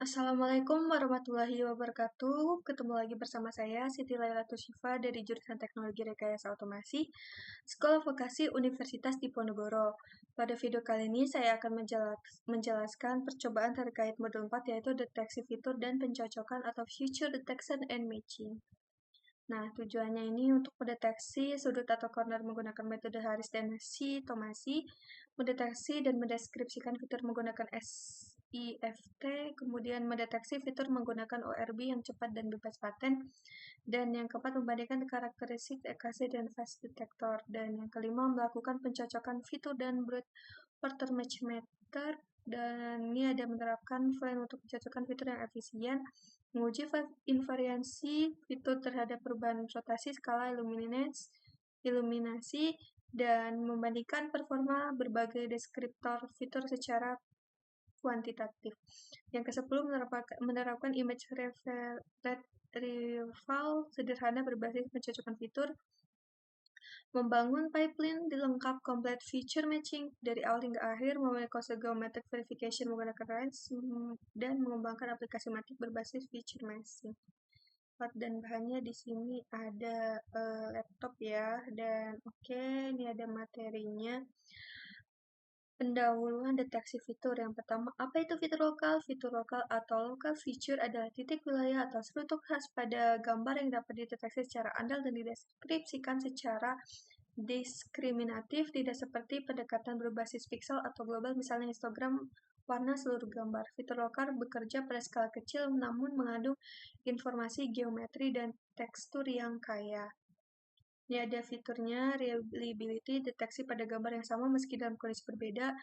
Assalamualaikum warahmatullahi wabarakatuh. Ketemu lagi bersama saya, Siti Lailatul Syifa dari jurusan Teknologi Rekayasa Otomasi, Sekolah Vokasi Universitas Diponegoro. Pada video kali ini, saya akan menjelaskan percobaan terkait modul 4, yaitu deteksi fitur dan pencocokan atau feature detection and matching. Nah, tujuannya ini untuk mendeteksi sudut atau corner menggunakan metode Harris dan Tomasi, mendeteksi dan mendeskripsikan fitur menggunakan SIFT, kemudian mendeteksi fitur menggunakan ORB yang cepat dan bebas paten, dan yang keempat membandingkan karakteristik EKG dan face detector, dan yang kelima melakukan pencocokan fitur dan brute order match meter, dan ini ada menerapkan plan untuk pencocokan fitur yang efisien, menguji invariansi fitur terhadap perubahan rotasi, skala iluminasi, dan membandingkan performa berbagai deskriptor fitur secara kuantitatif. Yang ke-10 menerapkan image retrieval sederhana berbasis pencocokan fitur, membangun pipeline dilengkap komplit feature matching dari awal hingga akhir, memiliki geometric verification menggunakan range, dan mengembangkan aplikasi matik berbasis feature matching. Dan bahannya di sini ada laptop ya, dan oke, ini ada materinya. Pendahuluan deteksi fitur. Yang pertama, apa itu fitur lokal? Fitur lokal atau local feature adalah titik wilayah atau struktur khas pada gambar yang dapat dideteksi secara andal dan dideskripsikan secara diskriminatif, tidak seperti pendekatan berbasis pixel atau global, misalnya histogram warna seluruh gambar. Fitur lokal bekerja pada skala kecil namun mengandung informasi geometri dan tekstur yang kaya. Ini ada fiturnya, reliability, deteksi pada gambar yang sama meski dalam kondisi berbeda.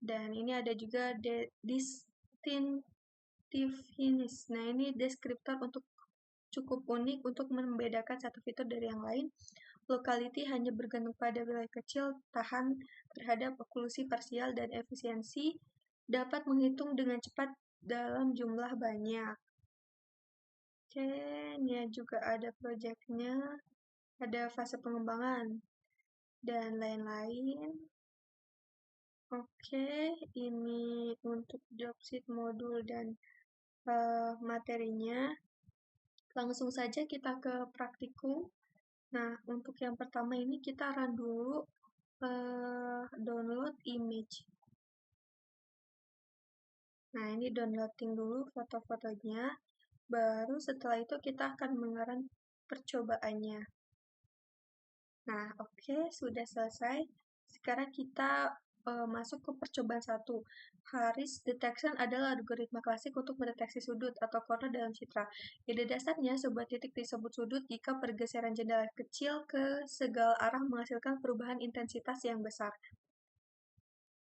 Dan ini ada juga distinctiveness. Nah, ini deskriptor untuk cukup unik untuk membedakan satu fitur dari yang lain. Locality hanya bergantung pada wilayah kecil, tahan terhadap oklusi parsial, dan efisiensi dapat menghitung dengan cepat dalam jumlah banyak. Oke, ini juga ada projectnya, ada fase pengembangan, dan lain-lain. Oke, ini untuk job sheet modul dan materinya. Langsung saja kita ke praktikum. Nah, untuk yang pertama ini kita run dulu download image. Nah, ini downloading dulu foto-fotonya. Baru setelah itu kita akan mengarang percobaannya. Nah, oke, sudah selesai. Sekarang kita masuk ke percobaan 1. Harris detection adalah algoritma klasik untuk mendeteksi sudut atau corner dalam citra. Ide dasarnya, sebuah titik disebut sudut jika pergeseran jendela kecil ke segala arah menghasilkan perubahan intensitas yang besar.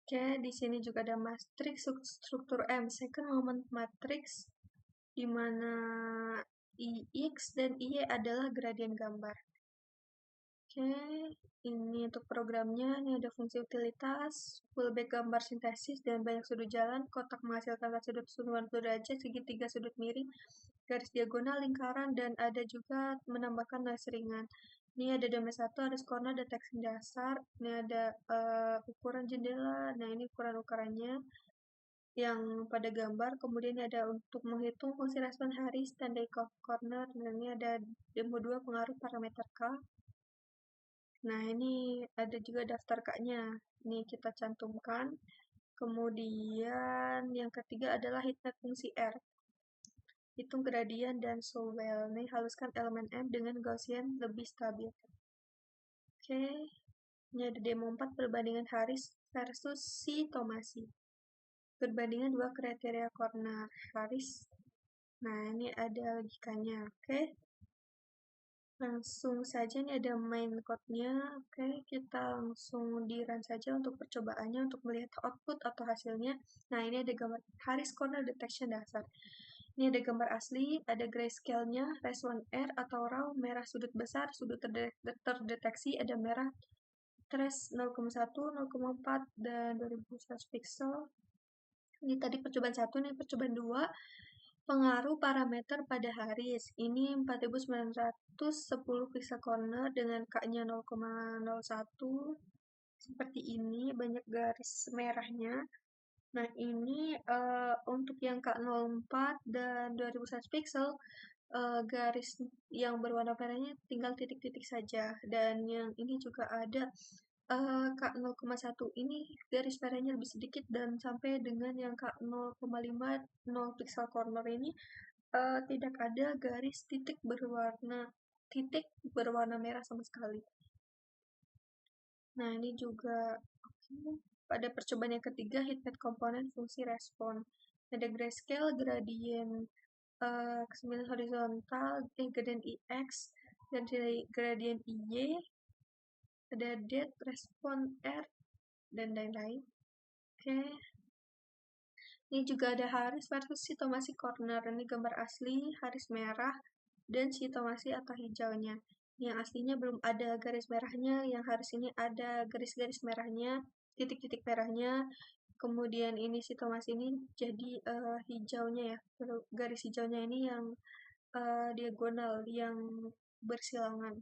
Oke, di sini juga ada matriks struktur M, second moment matrix, di mana IX dan IY adalah gradien gambar. Oke, ini untuk programnya, ini ada fungsi utilitas, fullback gambar sintesis, dan banyak sudut jalan, kotak menghasilkan sudut 90 derajat, segitiga sudut miring, garis diagonal, lingkaran, dan ada juga menambahkan noise ringan. Ini ada domain 1, harus corner deteksi dasar, ini ada ukuran jendela, nah ini ukuran-ukurannya yang pada gambar, kemudian ada untuk menghitung fungsi respon Harris, tandai corner, dan ini ada demo 2 pengaruh parameter K. Nah, ini ada juga daftar K-nya. Ini kita cantumkan. Kemudian yang ketiga adalah hitmap fungsi R. Hitung gradien dan Sowell. Ini haluskan elemen M dengan Gaussian lebih stabil. Oke. Ini ada demo 4 perbandingan Harris versus si Tomasi. Perbandingan 2 kriteria corner Harris. Nah, ini ada logikanya. Oke. Langsung saja, ini ada main code-nya. Oke, kita langsung di run saja untuk percobaannya, untuk melihat output atau hasilnya. Nah, ini ada gambar Harris Corner Detection dasar. Ini ada gambar asli, ada grayscale-nya, res 1R atau raw, merah sudut besar, sudut terdeteksi, ada merah, trace 0,1, 0,4, dan 2100 pixel. Ini tadi percobaan 1, ini percobaan 2. Pengaruh parameter pada Harris. Ini 4910 pixel corner dengan K-nya 0,01. Seperti ini, banyak garis merahnya. Nah, ini untuk yang K04 dan 2100 pixel, garis yang berwarna merahnya tinggal titik-titik saja. Dan yang ini juga ada K0,1 ini garis merahnya lebih sedikit, dan sampai dengan yang K0,5 0 pixel corner ini tidak ada garis titik berwarna merah sama sekali. Nah, ini juga pada percobaan yang ketiga, heatmap komponen fungsi respon. Ada grayscale, gradient kesembilan horizontal, gradient IX, dan gradient IY, ada depth, respon R, dan lain-lain. Oke. Ini juga ada haris versus sitomasi corner. Ini gambar asli, haris merah, dan sitomasi atau hijaunya. Yang aslinya belum ada garis merahnya, yang haris ini ada garis-garis merahnya, titik-titik merahnya. Kemudian ini sitomasi ini jadi hijaunya ya, garis hijaunya ini yang diagonal, yang bersilangan.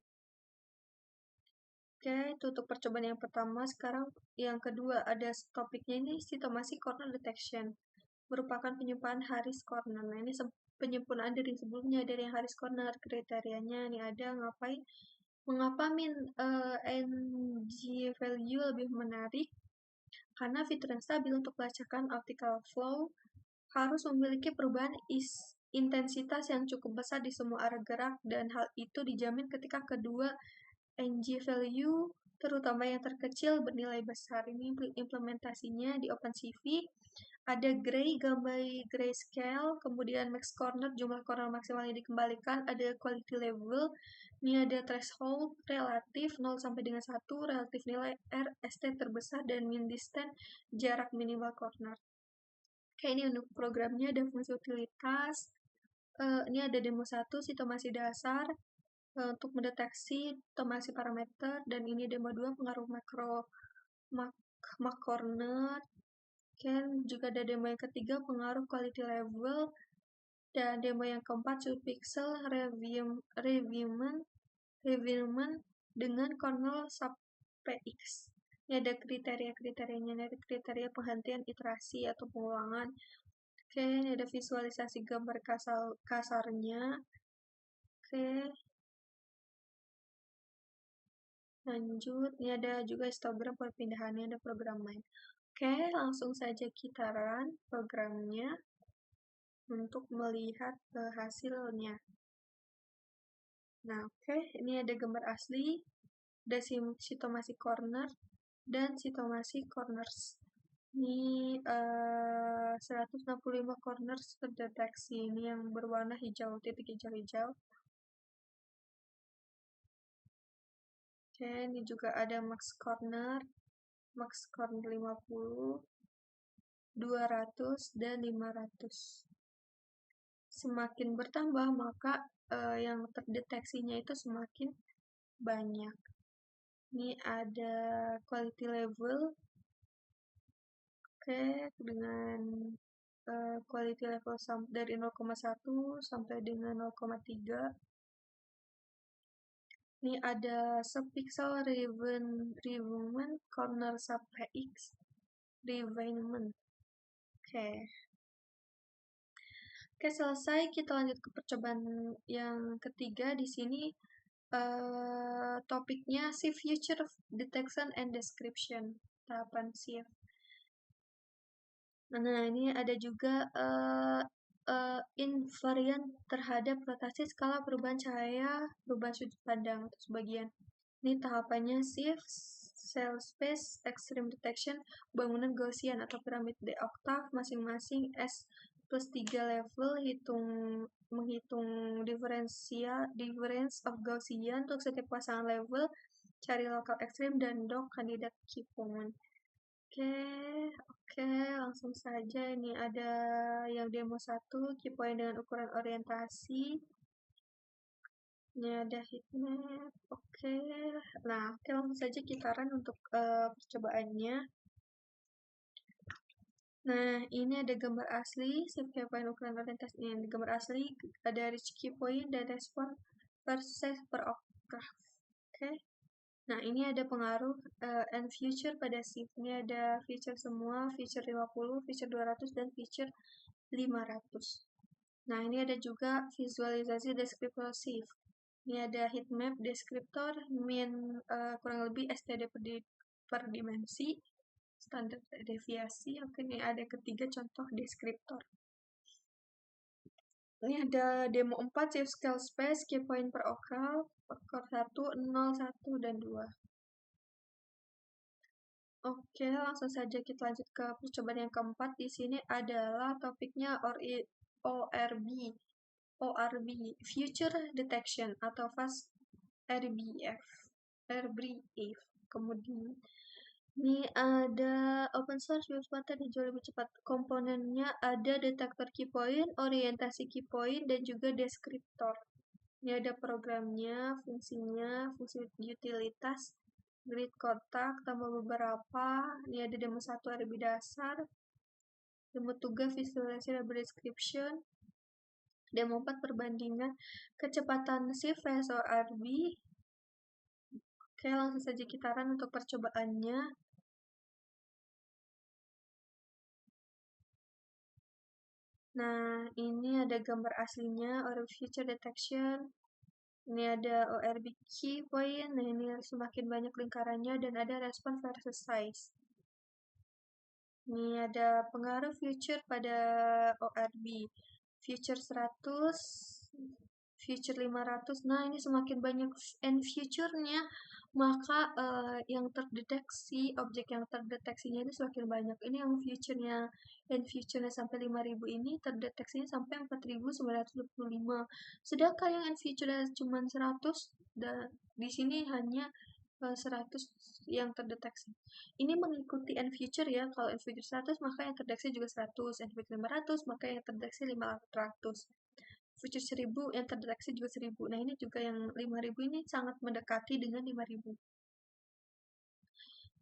Oke, itu untuk percobaan yang pertama. Sekarang yang kedua, ada topiknya ini sitomasi corner detection, merupakan penyempurnaan haris corner. Nah, ini penyempurnaan dari sebelumnya, dari yang haris corner. Kriterianya ini ada mengapa NG value lebih menarik, karena fitur yang stabil untuk pelacakan optical flow harus memiliki perubahan intensitas yang cukup besar di semua arah gerak, dan hal itu dijamin ketika kedua NG value, terutama yang terkecil, bernilai besar. Ini implementasinya di OpenCV. Ada gray, gambar grayscale, kemudian max corner, jumlah corner maksimal yang dikembalikan, ada quality level, ini ada threshold, relatif, 0 sampai dengan 1, relatif nilai R, ST terbesar, dan min distance, jarak minimal corner. Oke, ini untuk programnya ada fungsi utilitas. Ini ada demo 1, sitomasi dasar, untuk mendeteksi sitomasi parameter, dan ini demo 2, pengaruh makro corner. Oke, juga ada demo yang ketiga, pengaruh quality level, dan demo yang keempat, subpixel refinement dengan kernel sub PX. Ini ada kriteria-kriterianya, ada kriteria penghentian iterasi atau pengulangan. Oke, ini ada visualisasi gambar kasarnya. Oke, lanjut. Ini ada juga histogram perpindahannya, ada program main. Oke, langsung saja kita run programnya untuk melihat hasilnya. Nah, oke, ini ada gambar asli, ada sitomasi corner, dan sitomasi corners. Ini 165 corners terdeteksi, ini yang berwarna hijau, titik hijau-hijau. Oke, ini juga ada max corner 50, 200, dan 500. Semakin bertambah, maka yang terdeteksinya itu semakin banyak. Ini ada quality level. Oke, dengan quality level dari 0,1 sampai dengan 0,3. Ini ada subpixel refinement, corner sub PX refinement. Oke. Oke, selesai. Kita lanjut ke percobaan yang ketiga. Di sini topiknya Shift Future Detection and Description, tahapan shift. Nah, ini ada juga invariant terhadap rotasi skala perubahan cahaya, perubahan sudut pandang atau sebagian. Ini tahapannya shift, cell space, extreme detection, bangunan Gaussian atau piramid de octave, masing-masing S+3 level, menghitung difference of Gaussian untuk setiap pasangan level, cari local extreme, dan dock kandidat key point. Oke, langsung saja. Ini ada yang demo 1, key point dengan ukuran orientasi. Ini ada heatmap. Oke. Nah, langsung saja kita run untuk percobaannya. Nah, ini ada gambar asli, shift key point ukuran orientasi. Ini ada gambar asli, ada reach key point dan respon versus size per octave. Oke. Nah, ini ada pengaruh and feature pada shift. Ini ada feature semua, feature 50, feature 200, dan feature 500. Nah, ini ada juga visualisasi deskriptor shift. Ini ada heatmap deskriptor, kurang lebih STD per dimensi, standar deviasi. Oke, ini ada ketiga contoh deskriptor. Ini ada demo 4, shift scale space, key point per okral, core 1, 0, 1, dan 2. Oke, langsung saja kita lanjut ke percobaan yang keempat. Di sini adalah topiknya ORB, Future Detection atau Fast RBF. Kemudian ini ada open source web pattern dijual lebih cepat. Komponennya ada detektor key point, orientasi key point, dan juga deskriptor. Ini ada programnya, fungsinya, fungsi utilitas, grid kotak, tambah beberapa. Ini ada demo 1 RB dasar, demo 3 visualisasi dan description, demo 4 perbandingan kecepatan shift vs ORB. Oke, langsung saja kita run untuk percobaannya. Nah, ini ada gambar aslinya, ORB Future Detection. Ini ada ORB key point. Nah, ini semakin banyak lingkarannya dan ada respon versus size. Ini ada pengaruh future pada ORB. Future 100, future 500. Nah, ini semakin banyak end future-nya, maka yang terdeteksi, objek yang terdeteksinya ini semakin banyak. Ini yang future-nya, end future-nya sampai 5.000 ini terdeteksinya sampai 4.925. Sedangkan yang end future-nya cuma 100, dan di sini hanya 100 yang terdeteksi. Ini mengikuti end future ya. Kalau end future 100, maka yang terdeteksi juga 100. End future 500, maka yang terdeteksi 500. Future 1000, yang terdeteksi juga 1000. Nah, ini juga yang 5000 ini sangat mendekati dengan 5000.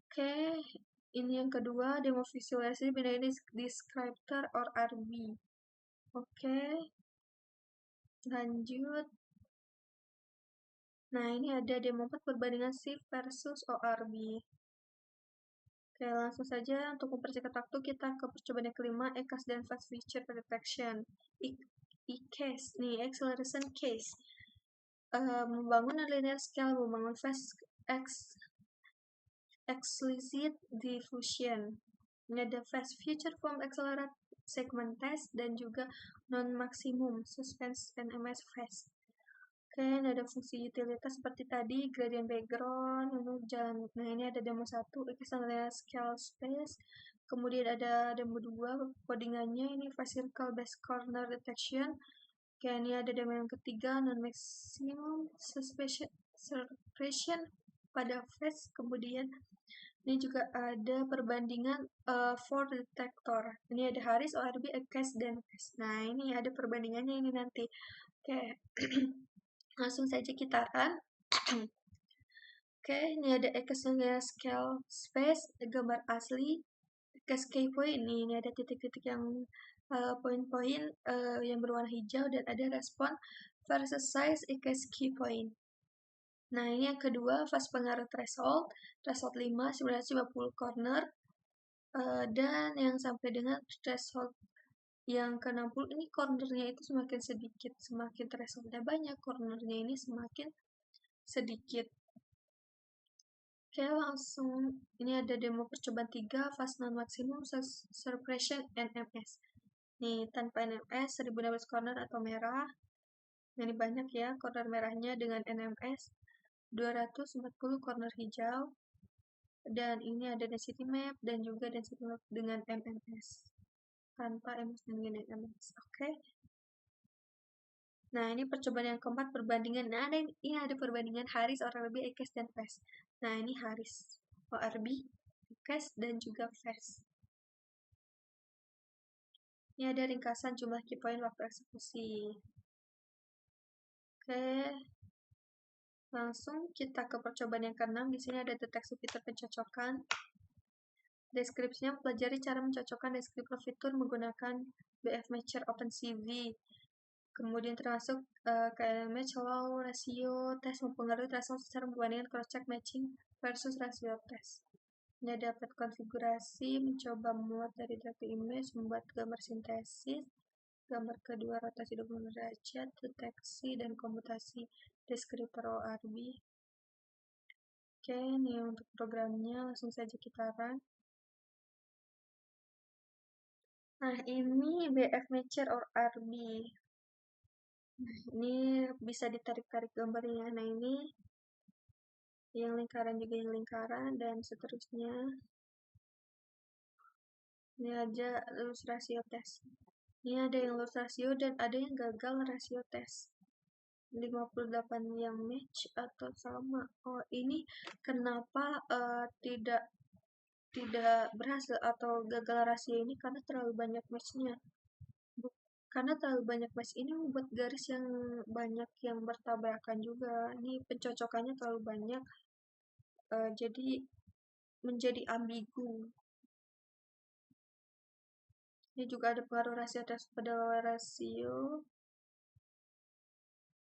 Oke, ini yang kedua, demo visualisasi binary descriptor or RB. Oke, lanjut. Nah, ini ada demo 4 perbandingan shift versus ORB. Oke, langsung saja untuk mempersingkat waktu kita ke percobaan yang kelima, ECAS dan Fast Feature Detection. ECAS, nih, Acceleration Case. Membangun linear scale, membangun fast explicit diffusion. Ini ada fast feature form accelerate segment test dan juga non-maximum suspense NMS fast. Oke, ini ada fungsi utilitas seperti tadi, gradient background, jalan. Nah, ini ada demo 1, linear scale space. Kemudian ada demo 2, codingannya, ini fast circle base corner detection. Oke, ini ada demo yang ketiga, non-maximum suppression pada phase. Kemudian ini juga ada perbandingan for detector. Ini ada Harris, ORB, ECAS, dan FAS. Nah, ini ada perbandingannya ini nanti. Oke, langsung saja kita run. Oke, ini ada ECAS scale space, gambar asli. ECAS key point, ini ada titik-titik yang poin-poin yang berwarna hijau dan ada respon versus size ECAS key point. Nah, ini yang kedua, fast pengaruh threshold 5, 950 corner, dan yang sampai dengan threshold yang ke-60 ini cornernya itu semakin sedikit, semakin thresholdnya banyak, cornernya ini semakin sedikit. Oke, langsung ini ada demo percobaan 3, fast non-maximum suppression NMS. Nih, tanpa NMS, 1016 corner atau merah. Ini banyak ya, corner merahnya dengan NMS. 240 corner hijau. Dan ini ada density map dan juga density map dengan MMS. Tanpa MS dan dengan MMS. Oke. Nah, ini percobaan yang keempat, perbandingan. Nah, ini ada perbandingan Harris, ORB, ECAS, dan FAS. Nah, ini Harris, ORB, ECAS, dan juga FAS. Ini ada ringkasan jumlah key point waktu eksekusi. Oke. Langsung kita ke percobaan yang ke-6. Di sini ada deteksi fitur pencocokan. Deskripsinya pelajari cara mencocokkan deskriptor fitur menggunakan BF Matcher OpenCV. Kemudian termasuk KMH, low rasio tes mempengaruhi threshold secara perbandingan cross-check matching versus rasio tes. Ini dapat konfigurasi, mencoba membuat dari data image, membuat gambar sintesis, gambar kedua rotasi 20 derajat, deteksi dan komputasi deskriptor ORB. Oke, ini untuk programnya, langsung saja kita run. Nah, ini BF Matcher ORB. Nah, ini bisa ditarik-tarik gambarnya. Nah, ini yang lingkaran juga yang lingkaran, dan seterusnya. Ini aja lulus rasio tes. Ini ada yang lulus rasio dan ada yang gagal rasio tes. 58 yang match atau sama. Oh, ini kenapa tidak berhasil atau gagal rasio ini karena terlalu banyak match-nya. Karena terlalu banyak match ini membuat garis yang banyak yang bertabrakan juga. Ini pencocokannya terlalu banyak, jadi menjadi ambigu. Ini juga ada pengaruh rasio tes pada rasio.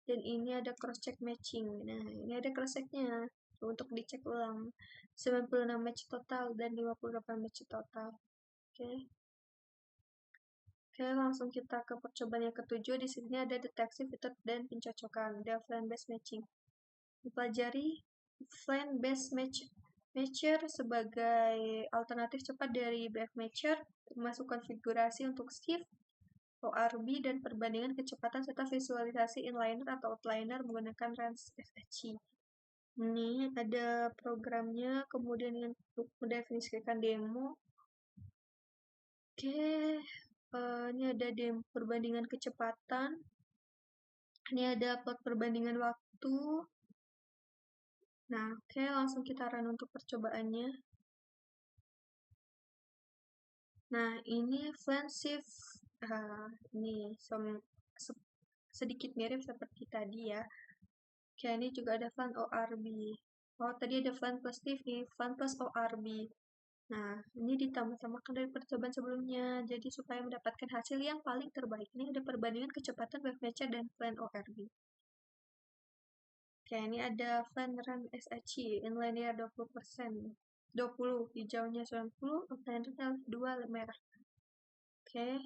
Dan ini ada cross-check matching. Nah, ini ada cross-checknya untuk dicek ulang. 96 match total dan 58 match total. Oke. Oke, langsung kita ke percobaan yang ketujuh. Di sini ada deteksi fitur dan pencocokan, Offline Based Matching. Dipelajari Offline Based Matcher sebagai alternatif cepat dari BF Matcher, termasuk konfigurasi untuk shift, ORB, dan perbandingan kecepatan serta visualisasi inliner atau outliner menggunakan RANS SHI. Ini ada programnya, kemudian untuk mendefinisikan demo. Oke, ini ada demo perbandingan kecepatan. Ini ada plot perbandingan waktu. Nah, oke, langsung kita run untuk percobaannya. Nah, ini shift. Ini sedikit mirip seperti tadi ya. Oke, ini juga ada fan ORB. Oh, tadi ada fan plus TV, fan plus ORB. Nah, ini ditambah-tambahkan dari percobaan sebelumnya, jadi supaya mendapatkan hasil yang paling terbaik. Ini ada perbandingan kecepatan wave matcher dan fan ORB. Oke, ini ada fan run SHI, inlinear 20%. 20, hijaunya 90, outliner 2 merah. Oke.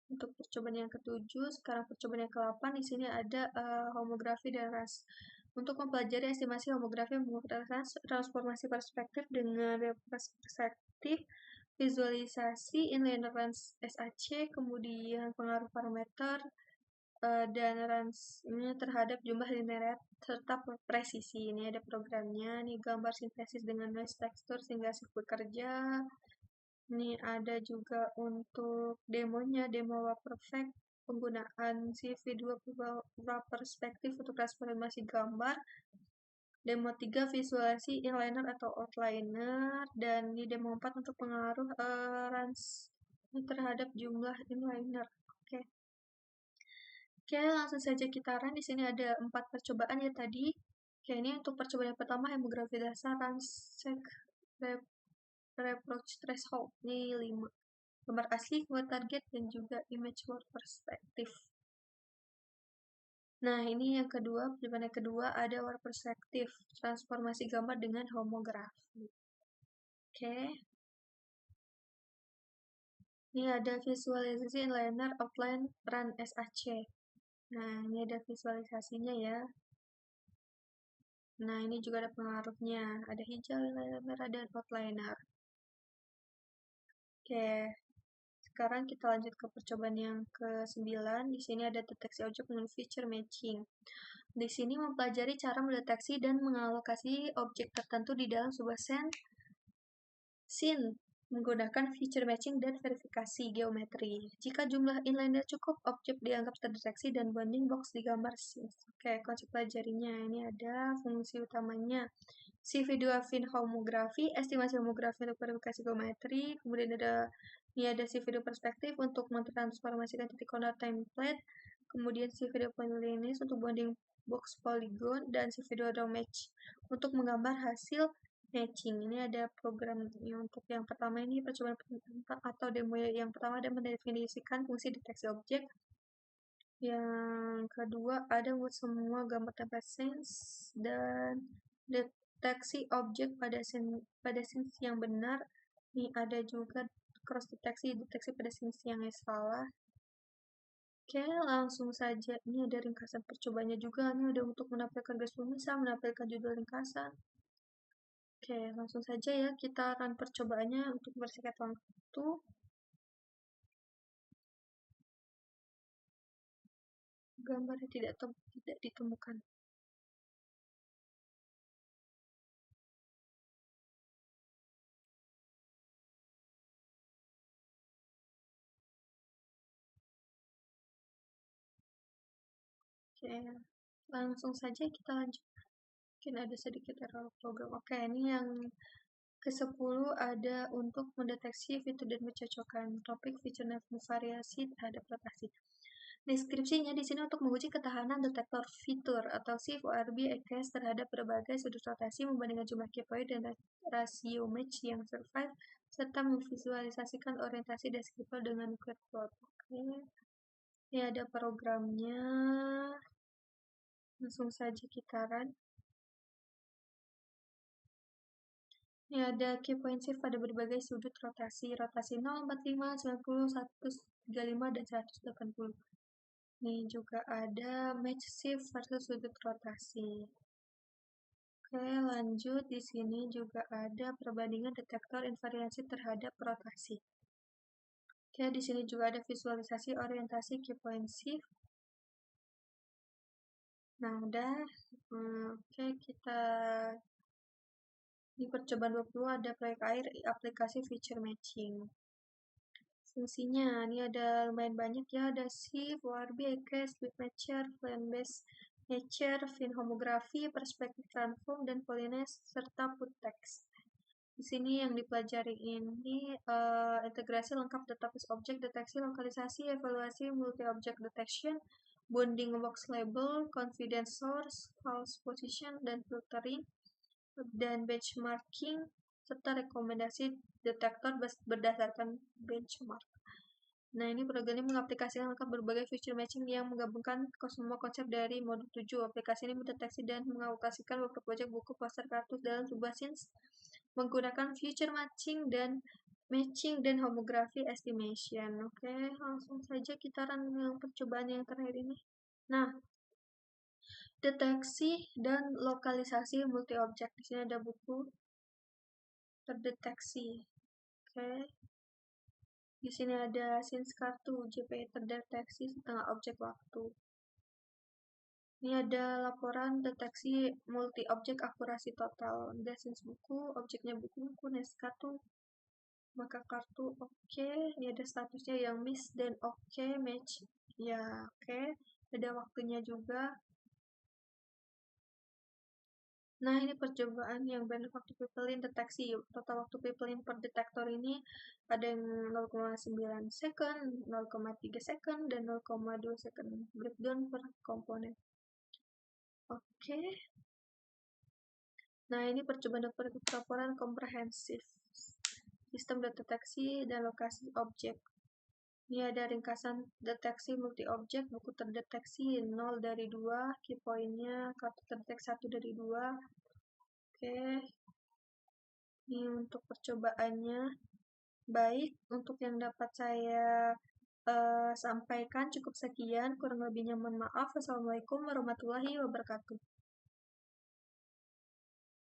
Untuk percobaan yang ketujuh, sekarang percobaan yang ke-8, di sini ada homografi dan ras. Untuk mempelajari estimasi homografi menggunakan transformasi perspektif dengan perspektif, visualisasi, inliner range SAC, kemudian pengaruh parameter, dan range ini terhadap jumlah linear serta presisi. Ini ada programnya, ini gambar sintesis dengan noise texture sehingga bekerja. Ini ada juga untuk demonya, demo Perfect, penggunaan CV2 perspektif untuk transformasi gambar. Demo 3 visualisasi inliner atau outliner, dan di demo 4 untuk pengaruh range terhadap jumlah inliner. Oke. Oke, langsung saja kita run. Di sini ada 4 percobaan ya tadi. Oke, ini untuk percobaan yang pertama hemografi dasar range check reproach threshold. Ini 5. Gambar asli, gambar target, dan juga image work perspektif. Nah, ini yang kedua, percobaan yang kedua ada work perspektif, transformasi gambar dengan homografi. Oke. Ini ada visualisasi inliner outline run SAC. Nah, ini ada visualisasinya ya. Nah, ini juga ada pengaruhnya. Ada hijau, inliner merah, dan outliner. Oke. Sekarang kita lanjut ke percobaan yang ke-9. Di sini ada deteksi objek dengan feature matching. Di sini mempelajari cara mendeteksi dan mengalokasi objek tertentu di dalam sebuah scene menggunakan feature matching dan verifikasi geometri. Jika jumlah inliner cukup, objek dianggap terdeteksi dan bounding box digambar scene. Oke, konsep pelajarinya ini ada fungsi utamanya. CV2 fin homografi, estimasi homografi untuk verifikasi geometri, kemudian ini ada CV2 perspektif untuk mentransformasikan titik corner template, kemudian CV2 polylinis untuk bounding box polygon, dan CV2 raw match untuk menggambar hasil matching. Ini ada program untuk yang pertama ini percobaan atau demo yang pertama ada mendefinisikan fungsi deteksi objek, Yang kedua ada buat semua gambar tempat sense dan deteksi objek pada sense yang benar. Ini ada juga cross deteksi pada sense yang salah. Oke, langsung saja. Ini ada ringkasan percobanya juga. Ini ada untuk menampilkan garis pemisah, menampilkan judul ringkasan. Oke, langsung saja ya. Kita akan percobaannya untuk bersingkat waktu. Gambarnya tidak ditemukan. Oke, langsung saja kita lanjut. Mungkin ada sedikit error program. Oke, ini yang ke-10 ada untuk mendeteksi fitur dan mencocokkan topik, fitur, dan variasi terhadap rotasi. Deskripsinya di sini untuk menguji ketahanan detektor fitur atau shift ORB ECS terhadap berbagai sudut rotasi membandingkan jumlah key point dan rasio match yang survive serta memvisualisasikan orientasi deskriptor dengan curve plot. Oke. Ini ada programnya. Langsung saja kita run. Ini ada key point shift pada berbagai sudut rotasi 0, 45, 90, 135, dan 180. Ini juga ada match shift versus sudut rotasi. Oke, lanjut. Di sini juga ada perbandingan detektor invariasi terhadap rotasi. Oke, di sini juga ada visualisasi orientasi key point shift. Nah, udah. Oke, kita di percobaan 20 ada proyek air aplikasi feature matching. Fungsinya, ini ada lumayan banyak ya, ada shift, ORB, ECS, Speed Matcher, Plan Based Matcher, Fin Homography, Perspective Transform, dan Polynesian, serta Put Text. Di sini yang dipelajari ini integrasi lengkap database object, deteksi, lokalisasi, evaluasi, multi-object detection, bounding box label, confidence source, false position, dan filtering, dan benchmarking, serta rekomendasi detektor berdasarkan benchmark. Nah, ini programnya mengaplikasikan lengkap berbagai feature matching yang menggabungkan semua konsep dari modul 7. Aplikasi ini mendeteksi dan mengalokasikan beberapa objek buku, poster, kartu dalam sebuah scenes menggunakan feature matching dan homography estimation. Oke, langsung saja kita run yang percobaan yang terakhir ini. Nah, deteksi dan lokalisasi multi objek. Di sini ada buku terdeteksi. Oke. Di sini ada scenes kartu JPE terdeteksi setengah objek waktu. Ini ada laporan deteksi multi objek akurasi total. Ada scenes buku, objeknya buku, next kartu, maka kartu oke. Ini ada statusnya yang miss dan oke, match. Ya, oke. Ada waktunya juga. Nah, ini percobaan yang benar waktu pipelin deteksi. Total waktu pipelin per detektor ini ada yang 0,9 second, 0,3 second, dan 0,2 second breakdown per komponen. Oke. Nah, ini percobaan laporan komprehensif. Sistem deteksi dan lokasi objek. Ini ada ringkasan deteksi multi-objek, buku terdeteksi 0 dari 2, key point-nya, kartu terdeteksi 1 dari 2. Oke. Ini untuk percobaannya. Baik, untuk yang dapat saya sampaikan cukup sekian. Kurang lebihnya mohon maaf. Wassalamualaikum warahmatullahi wabarakatuh.